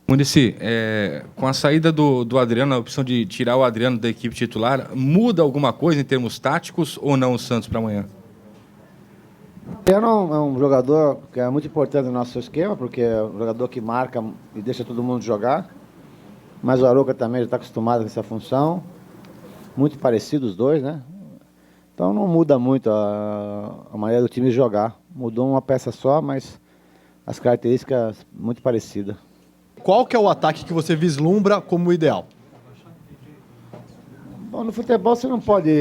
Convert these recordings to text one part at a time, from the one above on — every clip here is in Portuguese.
Muricy, com a saída do Adriano, a opção de tirar o Adriano da equipe titular, muda alguma coisa em termos táticos ou não o Santos para amanhã? O Adriano é um jogador que é muito importante no nosso esquema, porque é um jogador que marca e deixa todo mundo jogar. Mas o Arouca também já está acostumado com essa função. Muito parecido os dois, né? Então não muda muito a maneira do time jogar. Mudou uma peça só, mas as características muito parecidas. Qual que é o ataque que você vislumbra como ideal? Bom, no futebol você não pode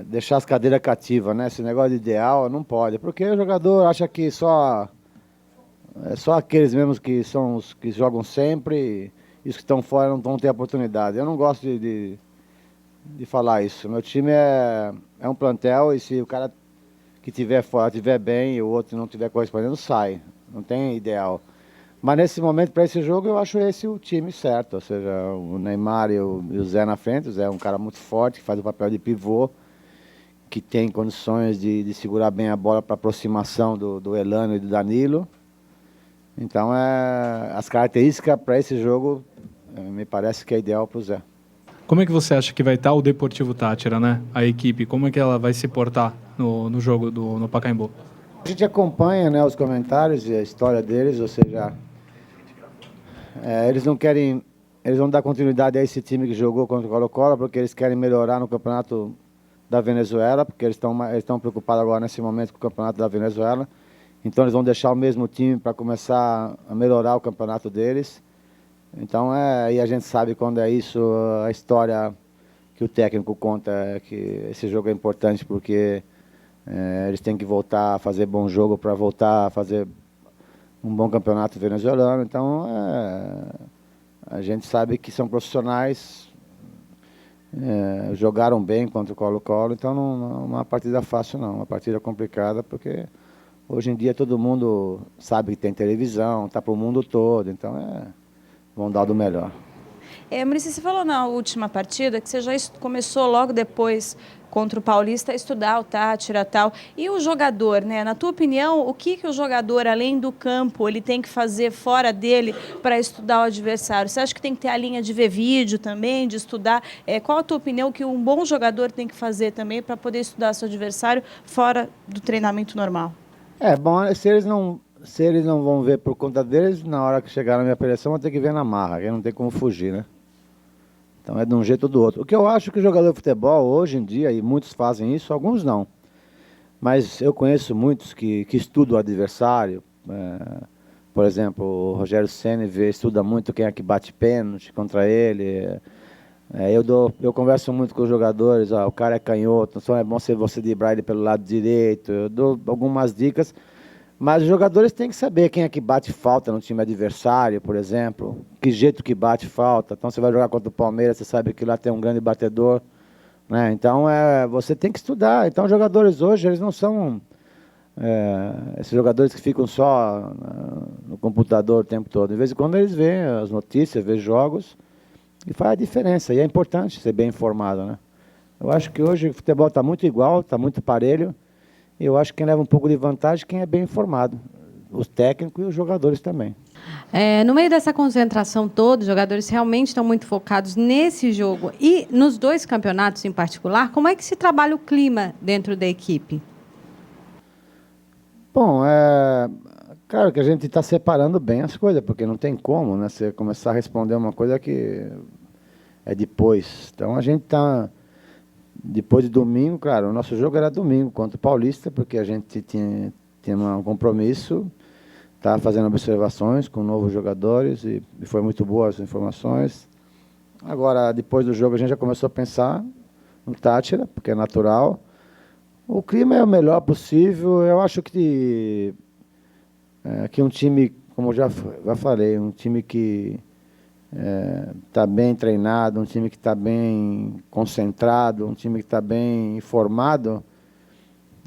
deixar as cadeiras cativas, né? Esse negócio de ideal não pode, porque o jogador acha que só aqueles mesmos que são os que jogam sempre e os que estão fora não vão ter oportunidade. Eu não gosto de falar isso. Meu time é um plantel e se o cara que estiver fora estiver bem e o outro não estiver correspondendo, sai. Não tem ideal. Mas nesse momento, para esse jogo, eu acho esse o time certo. Ou seja, o Neymar e o Zé na frente. O Zé é um cara muito forte, que faz o papel de pivô, que tem condições de segurar bem a bola para aproximação do Elano e do Danilo. Então, as características para esse jogo, me parece que é ideal para o Zé. Como é que você acha que vai estar o Deportivo Táchira, né? A equipe, como é que ela vai se portar no jogo no Pacaembu? A gente acompanha, né, os comentários e a história deles, ou seja, eles não dar continuidade a esse time que jogou contra o Colo-Colo, porque eles querem melhorar no campeonato da Venezuela, porque eles estão preocupados agora nesse momento com o campeonato da Venezuela. Então eles vão deixar o mesmo time para começar a melhorar o campeonato deles. Então, e a gente sabe quando é isso, a história que o técnico conta é que esse jogo é importante porque eles têm que voltar a fazer bom jogo para voltar a fazer um bom campeonato venezuelano. Então, a gente sabe que são profissionais, jogaram bem contra o Colo-Colo, então não é uma partida fácil não, uma partida complicada porque hoje em dia todo mundo sabe que tem televisão, está para o mundo todo, então vão dar do melhor. Muricy, você falou na última partida que você já começou logo depois contra o Paulista a estudar o Táchira e tal. E o jogador, né? Na tua opinião, o que o jogador, além do campo, ele tem que fazer fora dele para estudar o adversário? Você acha que tem que ter a linha de ver vídeo também, de estudar? Qual a tua opinião que um bom jogador tem que fazer também para poder estudar seu adversário fora do treinamento normal? Bom, se eles não vão ver por conta deles, na hora que chegar na minha preleção, vão ter que ver na marra, que não tem como fugir, né? Então é de um jeito ou do outro. O que eu acho que o jogador de futebol, hoje em dia, e muitos fazem isso, alguns não, mas eu conheço muitos que estudam o adversário. Por exemplo, o Rogério Ceni estuda muito quem é que bate pênalti contra ele. Eu converso muito com os jogadores, o cara é canhoto, só é bom se você driblar ele pelo lado direito. Eu dou algumas dicas. Mas os jogadores têm que saber quem é que bate falta no time adversário, por exemplo. Que jeito que bate falta. Então, você vai jogar contra o Palmeiras, você sabe que lá tem um grande batedor, né? Então, você tem que estudar. Então, os jogadores hoje, eles não são esses jogadores que ficam só no computador o tempo todo. De vez em quando, eles veem as notícias, veem jogos e faz a diferença. E é importante ser bem informado, né? Eu acho que hoje o futebol está muito igual, está muito parelho. Eu acho que quem leva um pouco de vantagem é quem é bem informado, os técnicos e os jogadores também. No meio dessa concentração toda, os jogadores realmente estão muito focados nesse jogo. E nos dois campeonatos em particular, como é que se trabalha o clima dentro da equipe? Bom, claro que a gente está separando bem as coisas, porque não tem como, né? Você começar a responder uma coisa que é depois. Então, a gente está... Depois de domingo, claro, o nosso jogo era domingo contra o Paulista, porque a gente tinha um compromisso, estava fazendo observações com novos jogadores e foi muito boa as informações. Agora, depois do jogo, a gente já começou a pensar no Táchira, porque é natural. O clima é o melhor possível. Eu acho que um time, como eu já falei, um time que está bem treinado, um time que está bem concentrado, um time que está bem informado,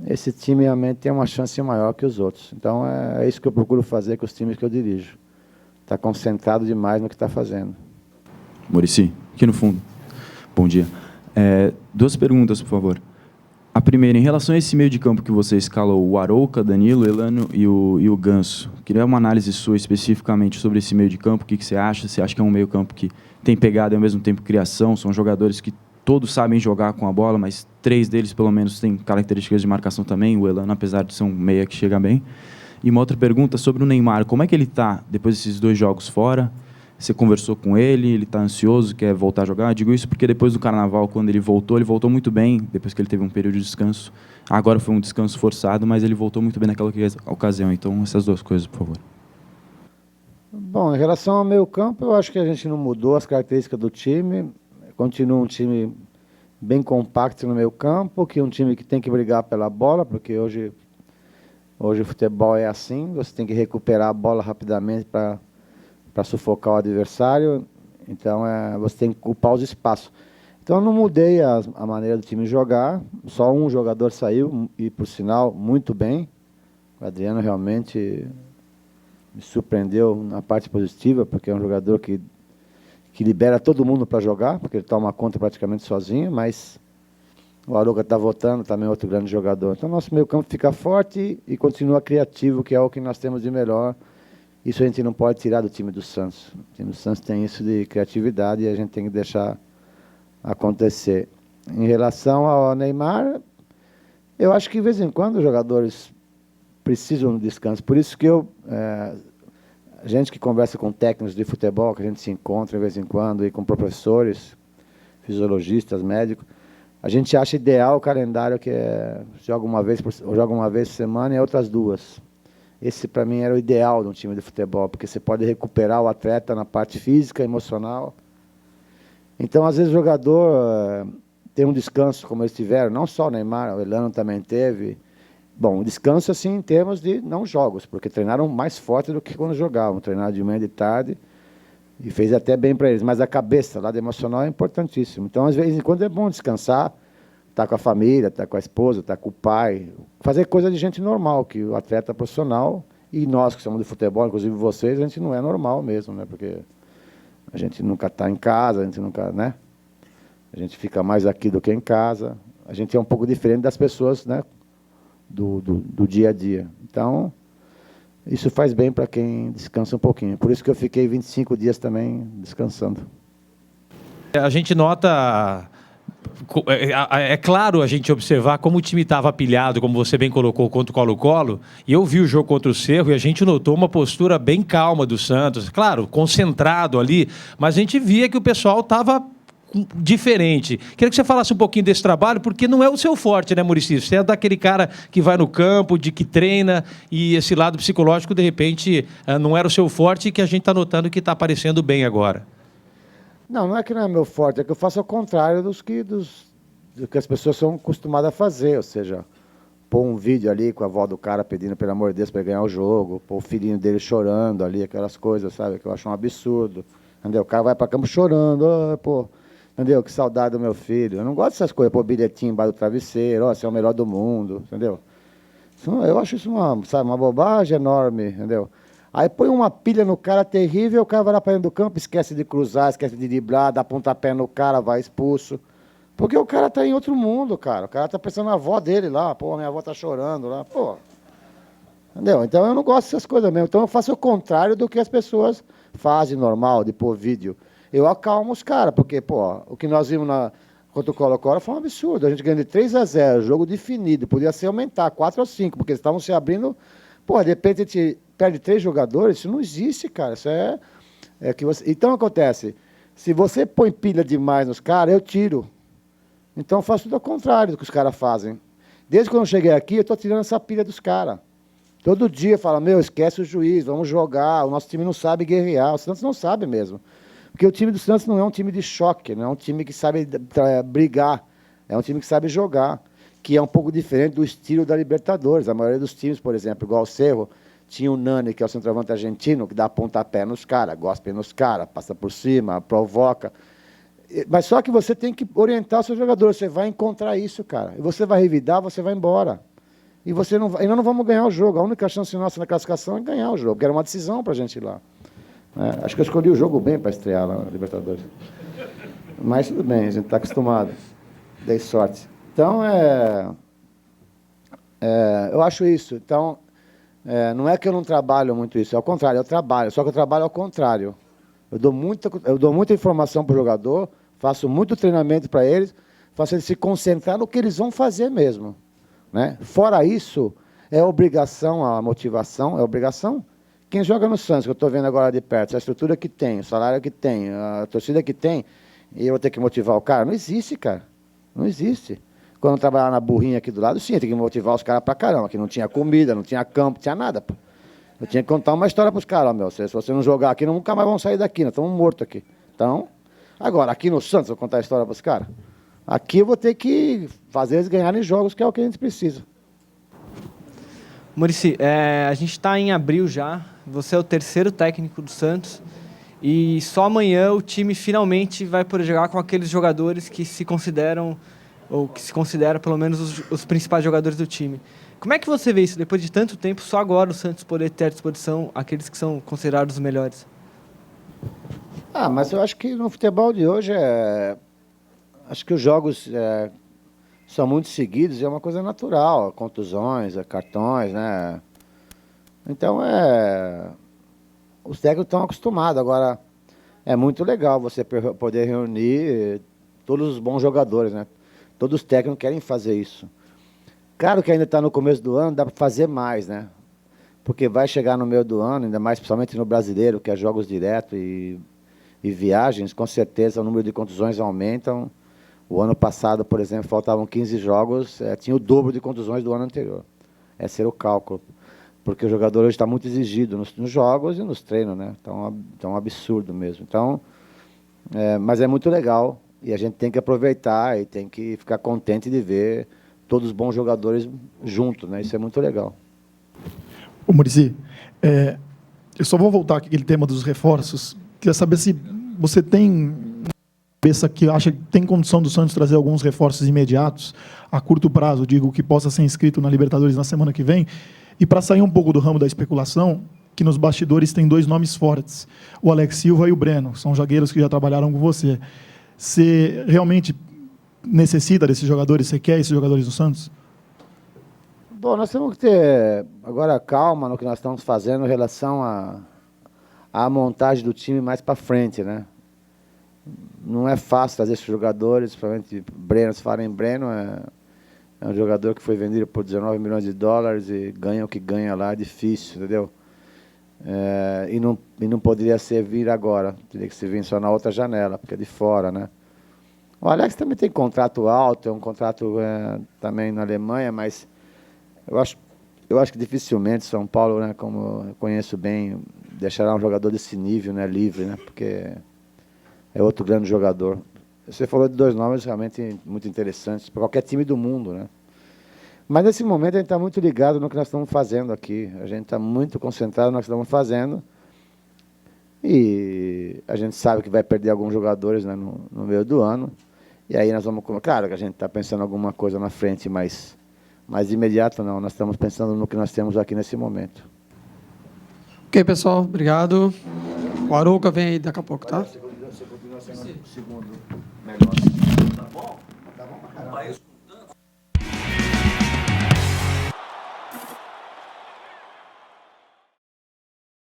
esse time realmente tem uma chance maior que os outros. Então, é isso que eu procuro fazer com os times que eu dirijo. Está concentrado demais no que está fazendo. Muricy, aqui no fundo. Bom dia. 2 perguntas, por favor. A primeira, em relação a esse meio de campo que você escalou, o Arouca, Danilo, Elano e o Ganso, queria uma análise sua especificamente sobre esse meio de campo, o que você acha? Você acha que é um meio campo que tem pegada e ao mesmo tempo criação? São jogadores que todos sabem jogar com a bola, mas 3 deles pelo menos têm características de marcação também, o Elano, apesar de ser um meia que chega bem. E uma outra pergunta sobre o Neymar, como é que ele está depois desses 2 jogos fora? Você conversou com ele está ansioso, quer voltar a jogar? Eu digo isso porque depois do Carnaval, quando ele voltou muito bem, depois que ele teve um período de descanso. Agora foi um descanso forçado, mas ele voltou muito bem naquela ocasião. Então, essas 2 coisas, por favor. Bom, em relação ao meio campo, eu acho que a gente não mudou as características do time. Continua um time bem compacto no meio campo, que é um time que tem que brigar pela bola, porque hoje o futebol é assim, você tem que recuperar a bola rapidamente para sufocar o adversário, então você tem que ocupar os espaços. Então eu não mudei a maneira do time jogar, só um jogador saiu, e por sinal, muito bem. O Adriano realmente me surpreendeu na parte positiva, porque é um jogador que libera todo mundo para jogar, porque ele toma conta praticamente sozinho, mas o Arouca está voltando, também é outro grande jogador. Então nosso meio campo fica forte e continua criativo, que é o que nós temos de melhor. Isso a gente não pode tirar do time do Santos. O time do Santos tem isso de criatividade e a gente tem que deixar acontecer. Em relação ao Neymar, eu acho que de vez em quando os jogadores precisam de descanso. Por isso que a gente que conversa com técnicos de futebol, que a gente se encontra de vez em quando, e com professores, fisiologistas, médicos, a gente acha ideal o calendário que joga uma vez por semana e outras 2. Esse, para mim, era o ideal de um time de futebol, porque você pode recuperar o atleta na parte física, emocional. Então, às vezes, o jogador tem um descanso, como eles tiveram, não só o Neymar, o Elano também teve. Bom, descanso, assim, em termos de não jogos, porque treinaram mais forte do que quando jogavam. Treinaram de manhã e de tarde e fez até bem para eles. Mas a cabeça, lado emocional, é importantíssimo. Então, às vezes, quando é bom descansar, estar com a família, estar com a esposa, estar com o pai, fazer coisa de gente normal, que o atleta profissional, e nós que somos de futebol, inclusive vocês, a gente não é normal mesmo, né? Porque a gente nunca está em casa, a gente nunca, né? A gente fica mais aqui do que em casa. A gente é um pouco diferente das pessoas, né? Do dia a dia. Então, isso faz bem para quem descansa um pouquinho. Por isso que eu fiquei 25 dias também descansando. A gente nota... É claro a gente observar como o time estava pilhado, como você bem colocou, contra o Colo-Colo, e eu vi o jogo contra o Cerro e a gente notou uma postura bem calma do Santos, claro, concentrado ali, mas a gente via que o pessoal estava diferente. Queria que você falasse um pouquinho desse trabalho, porque não é o seu forte, né, Muricy? Você é daquele cara que vai no campo, que treina, e esse lado psicológico, de repente, não era o seu forte, e que a gente está notando que está aparecendo bem agora. Não é que não é meu forte, é que eu faço ao contrário do que as pessoas são acostumadas a fazer, ou seja, pôr um vídeo ali com a avó do cara pedindo, pelo amor de Deus, para ganhar o jogo, pôr o filhinho dele chorando ali, aquelas coisas, sabe, que eu acho um absurdo, entendeu? O cara vai para campo chorando, pô, entendeu? Que saudade do meu filho. Eu não gosto dessas coisas, pôr bilhetinho embaixo do travesseiro, você é o melhor do mundo, entendeu? Eu acho isso uma bobagem enorme, entendeu? Aí põe uma pilha no cara terrível, o cara vai lá para dentro do campo, esquece de cruzar, esquece de driblar, dá pontapé no cara, vai expulso. Porque o cara tá em outro mundo, cara. O cara tá pensando na avó dele lá, pô, minha avó tá chorando lá, pô. Entendeu? Então eu não gosto dessas coisas mesmo. Então eu faço o contrário do que as pessoas fazem normal, de pôr vídeo. Eu acalmo os caras, porque, pô, o que nós vimos contra o Colo-Colo foi um absurdo. A gente ganhou de 3-0, jogo definido. Podia ser aumentar, 4 ou 5, porque eles estavam se abrindo. Pô, de repente a gente perde 3 jogadores, isso não existe, cara. Isso é que você... Então acontece, se você põe pilha demais nos caras, eu tiro. Então eu faço tudo ao contrário do que os caras fazem. Desde quando eu cheguei aqui, eu estou tirando essa pilha dos caras. Todo dia fala, esquece o juiz, vamos jogar, o nosso time não sabe guerrear, o Santos não sabe mesmo. Porque o time do Santos não é um time de choque, não é um time que sabe brigar, é um time que sabe jogar, que é um pouco diferente do estilo da Libertadores. A maioria dos times, por exemplo, igual o Cerro, tinha o Nani, que é o centroavante argentino, que dá pontapé nos caras, gospe nos caras, passa por cima, provoca. Mas só que você tem que orientar o seu jogador, você vai encontrar isso, cara. E você vai revidar, você vai embora. E você não, ainda não vamos ganhar o jogo. A única chance nossa na classificação é ganhar o jogo, que era uma decisão para a gente ir lá. Acho que eu escolhi o jogo bem para estrear lá na Libertadores. Mas tudo bem, a gente está acostumado. Dei sorte. Então, Eu acho isso. Então, não é que eu não trabalho muito isso, é ao contrário, eu trabalho, só que eu trabalho ao contrário. Eu dou muita informação para o jogador, faço muito treinamento para eles, faço eles se concentrar no que eles vão fazer mesmo, né? Fora isso, é obrigação, a motivação, é obrigação. Quem joga no Santos, que eu estou vendo agora de perto, a estrutura que tem, o salário que tem, a torcida que tem, e eu vou ter que motivar o cara? Não existe, cara. Não existe. Quando eu trabalhava na burrinha aqui do lado, sim, tem que motivar os caras pra caramba, que não tinha comida, não tinha campo, não tinha nada. Pô. Eu tinha que contar uma história pros caras, ó, meu. Se você não jogar aqui, nunca mais vão sair daqui, nós estamos mortos aqui. Então, agora, aqui no Santos, eu vou contar a história pros caras. Aqui eu vou ter que fazer eles ganharem jogos, que é o que a gente precisa. Muricy, a gente está em abril já, você é o terceiro técnico do Santos e só amanhã o time finalmente vai poder jogar com aqueles jogadores que se consideram, ou que se consideram pelo menos os principais jogadores do time. Como é que você vê isso, depois de tanto tempo, só agora o Santos poder ter à disposição aqueles que são considerados os melhores? Mas eu acho que no futebol de hoje, acho que os jogos são muito seguidos, é uma coisa natural, contusões, cartões, né? Então, os técnicos estão acostumados. Agora, é muito legal você poder reunir todos os bons jogadores, né? Todos os técnicos querem fazer isso. Claro que ainda está no começo do ano, dá para fazer mais, né? Porque vai chegar no meio do ano, ainda mais principalmente no brasileiro, que é jogos diretos e viagens, com certeza o número de contusões aumentam. O ano passado, por exemplo, faltavam 15 jogos, tinha o dobro de contusões do ano anterior. Esse era o cálculo. Porque o jogador hoje está muito exigido nos jogos e nos treinos, né? Então, é um absurdo mesmo. Então, mas é muito legal e a gente tem que aproveitar e tem que ficar contente de ver todos os bons jogadores juntos, né? Isso é muito legal. Ô, Muricy, eu só vou voltar aqui aquele tema dos reforços. Queria saber se você tem cabeça que acha que tem condição do Santos trazer alguns reforços imediatos, a curto prazo, digo, que possa ser inscrito na Libertadores na semana que vem. E para sair um pouco do ramo da especulação, que nos bastidores tem 2 nomes fortes, o Alex Silva e o Breno, são zagueiros que já trabalharam com você. Você realmente necessita desses jogadores? Você quer esses jogadores do Santos? Bom, nós temos que ter agora calma no que nós estamos fazendo em relação à montagem do time mais para frente, né? Não é fácil trazer esses jogadores, principalmente Breno, se falam em Breno, é um jogador que foi vendido por 19 milhões de dólares e ganha o que ganha lá, é difícil, entendeu? E não poderia vir agora, teria que se vir só na outra janela, porque é de fora, né? O Alex também tem contrato alto, é um contrato também na Alemanha, mas eu acho que dificilmente São Paulo, né, como eu conheço bem, deixará um jogador desse nível, né, livre, né, porque é outro grande jogador. Você falou de 2 nomes realmente muito interessantes para qualquer time do mundo, né? Mas nesse momento a gente está muito ligado no que nós estamos fazendo aqui. A gente está muito concentrado no que estamos fazendo. E a gente sabe que vai perder alguns jogadores, né, no meio do ano. E aí nós vamos... Claro que a gente está pensando em alguma coisa na frente, mas imediato não. Nós estamos pensando no que nós temos aqui nesse momento. Ok, pessoal. Obrigado. O Arouca vem aí daqui a pouco, tá? Você continua sendo o segundo melhor. Tá bom? Tá bom pra caramba.